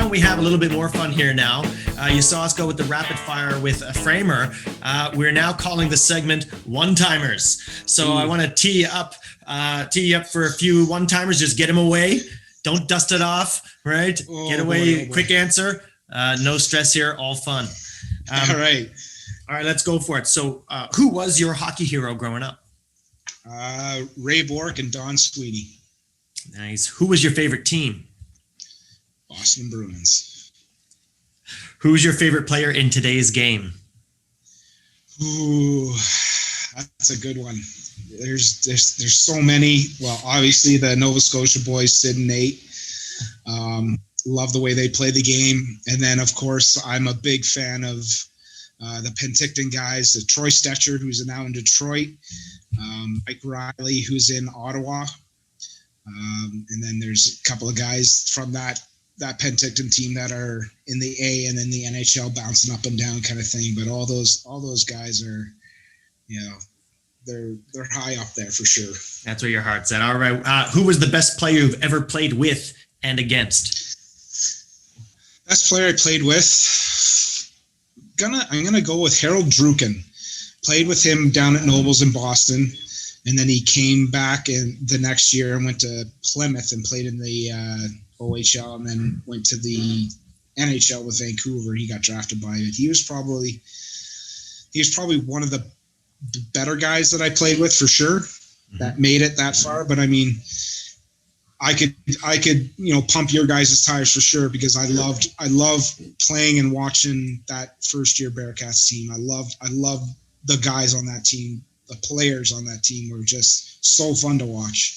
don't we have a little bit more fun here now? You saw us go with the rapid fire with a framer. We're now calling the segment one-timers. So I want to tee you up for a few one-timers. Just get them away. Don't dust it off, right? Get away, quick answer. No stress here, all fun. All right, let's go for it. So who was your hockey hero growing up? Ray Bourque and Don Sweeney. Nice. Who was your favorite team? Boston Bruins. Who's your favorite player in today's game? Ooh, that's a good one. There's so many. Well, obviously the Nova Scotia boys, Sid and Nate. Love the way they play the game. And then, of course, I'm a big fan of the Penticton guys, Troy Stetcher, who's now in Detroit, Mike Riley, who's in Ottawa. And then there's a couple of guys from that Penticton team that are in the A and then the NHL, bouncing up and down kind of thing. But all those guys are, they're high up there for sure. That's where your heart's at. All right. Who was the best player you've ever played with and against? Best player I played with, I'm gonna go with Harold Druken. Played with him down at Nobles in Boston. And then he came back in the next year and went to Plymouth and played in the OHL, and then went to the NHL with Vancouver. He got drafted by it. He was probably one of the better guys that I played with for sure, that made it that far. But I mean, I could pump your guys' tires for sure, because I love playing and watching that first year Bearcats team. I love the guys on that team. The players on that team were just so fun to watch.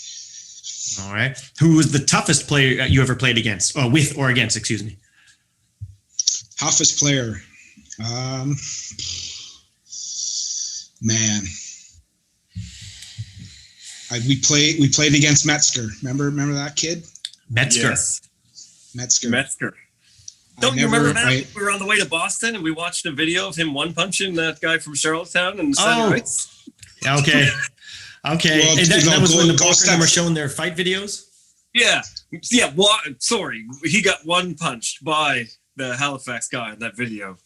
All right. Who was the toughest player you ever played against? Oh, with or against, excuse me. Toughest player. Man. We played against Metzger. Remember that kid? Metzger. Yes. Metzger. Don't you remember that? We were on the way to Boston and we watched a video of him one-punching that guy from Charlottetown and center ice. Okay. Well, that was when the Boulton were showing their fight videos? Yeah. Sorry. He got one-punched by the Halifax guy in that video.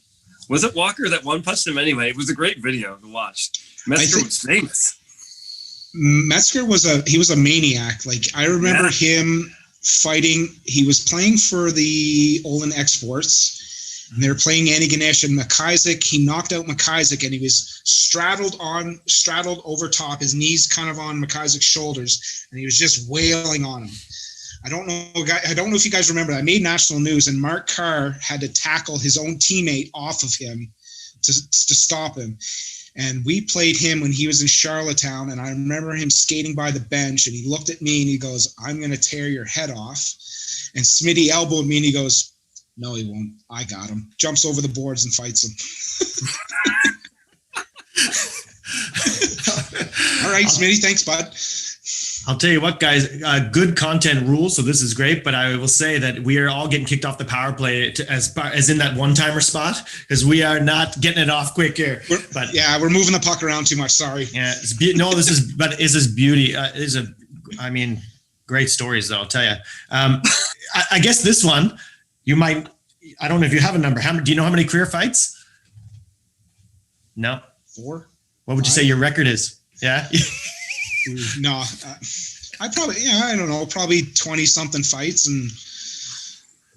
Was it Walker that one-punched him anyway? It was a great video to watch. Metzger was famous. Metzger was a maniac. Like, I remember him fighting. He was playing for the Olin Exports. And they were playing Antigonish and McIsaac. He knocked out McIsaac, and he was straddled over top, his knees kind of on McIsaac's shoulders, and he was just wailing on him. I don't know if you guys remember that. It made national news, and Mark Carr had to tackle his own teammate off of him to stop him. And we played him when he was in Charlottetown, and I remember him skating by the bench, and he looked at me and he goes, "I'm going to tear your head off." And Smitty elbowed me and he goes, "No, he won't. I got him." Jumps over the boards and fights him. All right, Smitty. Thanks, bud. I'll tell you what, guys, good content rules. So this is great, but I will say that we are all getting kicked off the power play as in that one-timer spot, because we are not getting it off quick here. We're moving the puck around too much. Sorry. Yeah, this is beauty. Great stories though. I'll tell you. I guess this one, you might. I don't know if you have a number. Do you know how many career fights? No. 4. What would you say your record is? Yeah. No, I don't know, probably 20 something fights. And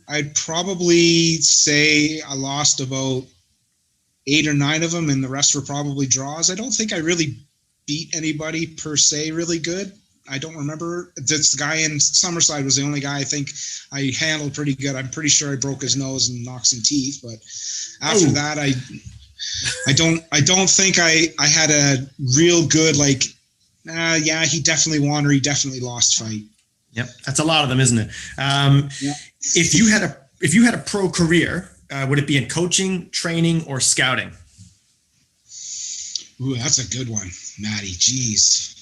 I'd probably say I lost about 8 or 9 of them, and the rest were probably draws. I don't think I really beat anybody per se really good. I don't remember. This guy in Summerside was the only guy I think I handled pretty good. I'm pretty sure I broke his nose and knocked some teeth, but after that, I don't think I had a real good, like, he definitely won or he definitely lost fight. Yep, that's a lot of them, isn't it? If you had a pro career, would it be in coaching, training, or scouting? Ooh, that's a good one, Maddie. Jeez.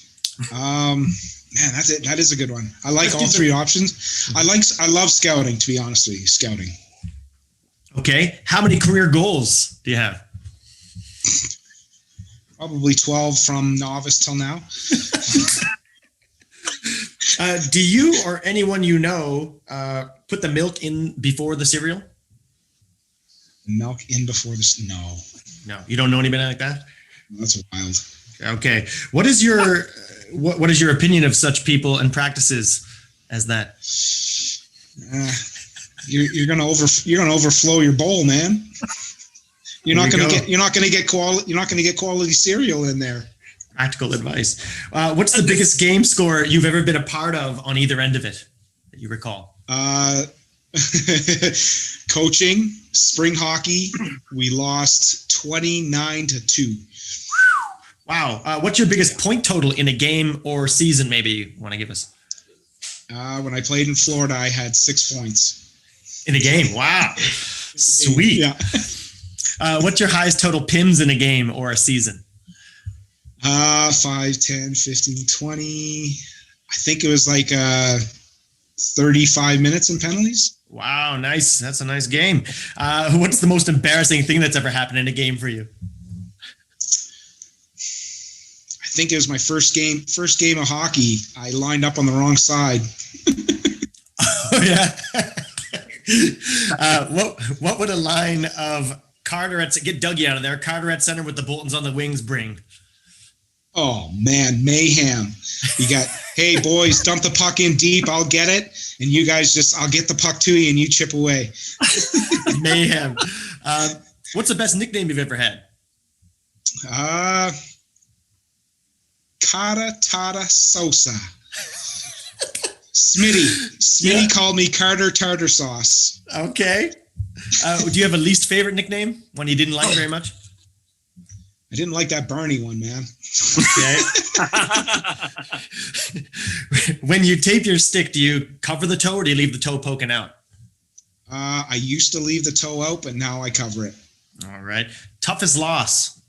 Man, that's it. That is a good one. I like all 3 options. I love scouting, to be honest with you. Scouting. Okay. How many career goals do you have? Probably 12 from novice till now. Do you or anyone you know put the milk in before the cereal? Milk in before this? No, No, you don't know anybody like that? that's wild. Okay. What is your what is your opinion of such people and practices as that? You're gonna overflow your bowl, man. You're not gonna get quality cereal in there. Practical advice. What's the biggest game score you've ever been a part of on either end of it that you recall? Coaching, spring hockey, we lost 29-2. Wow. What's your biggest point total in a game or season, maybe you want to give us? When I played in Florida, I had 6 points. In a game? Wow. Sweet. Yeah. What's your highest total PIMs in a game or a season? 5, 10, 15, 20. I think it was like 35 minutes in penalties. Wow, nice. That's a nice game. What's the most embarrassing thing that's ever happened in a game for you? I think it was my first game of hockey. I lined up on the wrong side. Oh, yeah. What would a line of Carter get Dougie out of there, Carter at center with the Boultons on the wings bring? Oh man, mayhem. You got, hey boys, dump the puck in deep, I'll get it. And you guys I'll get the puck to you and you chip away. Mayhem. What's the best nickname you've ever had? Cara Tata Sosa. Smitty called me Carter Tartar Sauce. Okay. Do you have a least favorite nickname? One you didn't like very much? I didn't like that Barney one, man. Okay. When you tape your stick, do you cover the toe or do you leave the toe poking out? I used to leave the toe out, but now I cover it. All right. Toughest loss?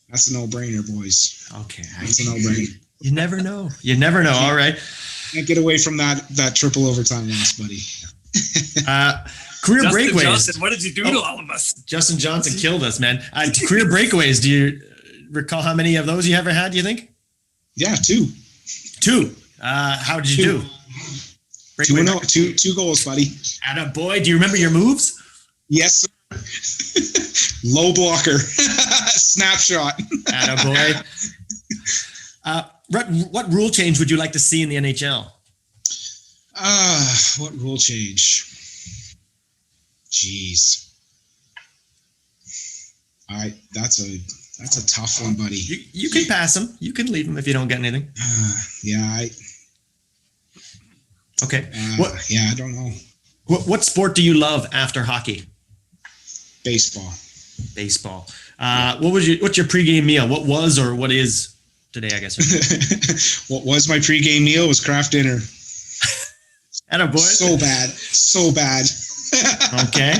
That's a no-brainer, boys. Okay. That's a no-brainer. You never know. You never know. All right. Can't get away from that triple overtime loss, buddy. Career Justin breakaways. Johnson, what did you do to all of us? Justin Johnson killed us, man. Career breakaways. Do you recall how many of those you ever had, do you think? Yeah, 2. 2. How did you do? 2 goals, buddy. Attaboy. Do you remember your moves? Yes, sir. Low blocker. Snapshot. Attaboy. What rule change would you like to see in the NHL? What rule change? Jeez. All right, that's a tough one, buddy. You can pass them. You can leave them if you don't get anything. Okay. I don't know. What sport do you love after hockey? Baseball. Baseball. What's your pregame meal? What was or what is today, I guess? What was my pregame meal was Kraft dinner. Attaboy. So bad. Okay.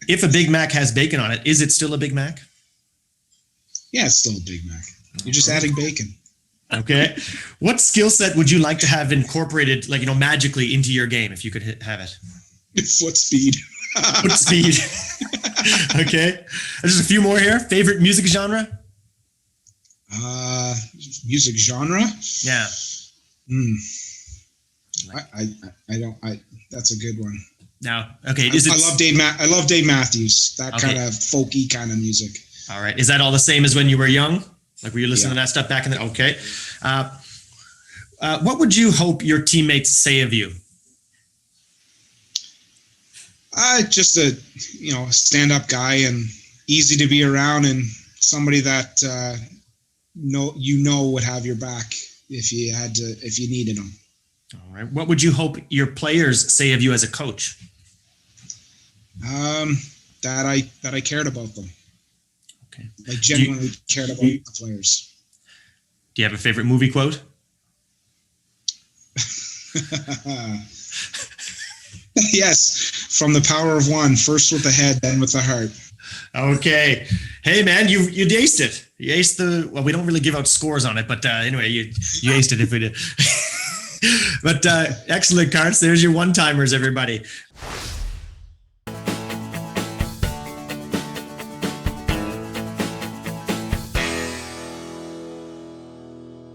If a Big Mac has bacon on it, is it still a Big Mac? Yeah, it's still a Big Mac. You're just adding bacon. Okay. What skill set would you like to have incorporated, magically into your game if you could have it? Foot speed. Foot speed. Okay. There's a few more here. Favorite music genre? Music genre? Yeah. That's a good one. Now, okay. I love Dave Matthews. That kind of folky kind of music. All right. Is that all the same as when you were young? Like, were you listening to that stuff back in the? Okay. What would you hope your teammates say of you? Just a stand-up guy and easy to be around, and somebody that would have your back if you needed them. All right. What would you hope your players say of you as a coach? That I cared about them. Okay. I genuinely cared about the players. Do you have a favorite movie quote? Yes, from The Power of One. First with the head, then with the heart. Okay. Hey, man, you aced it. You aced we don't really give out scores on it, but anyway, you aced it if we did. But excellent, Carts. There's your one-timers, everybody.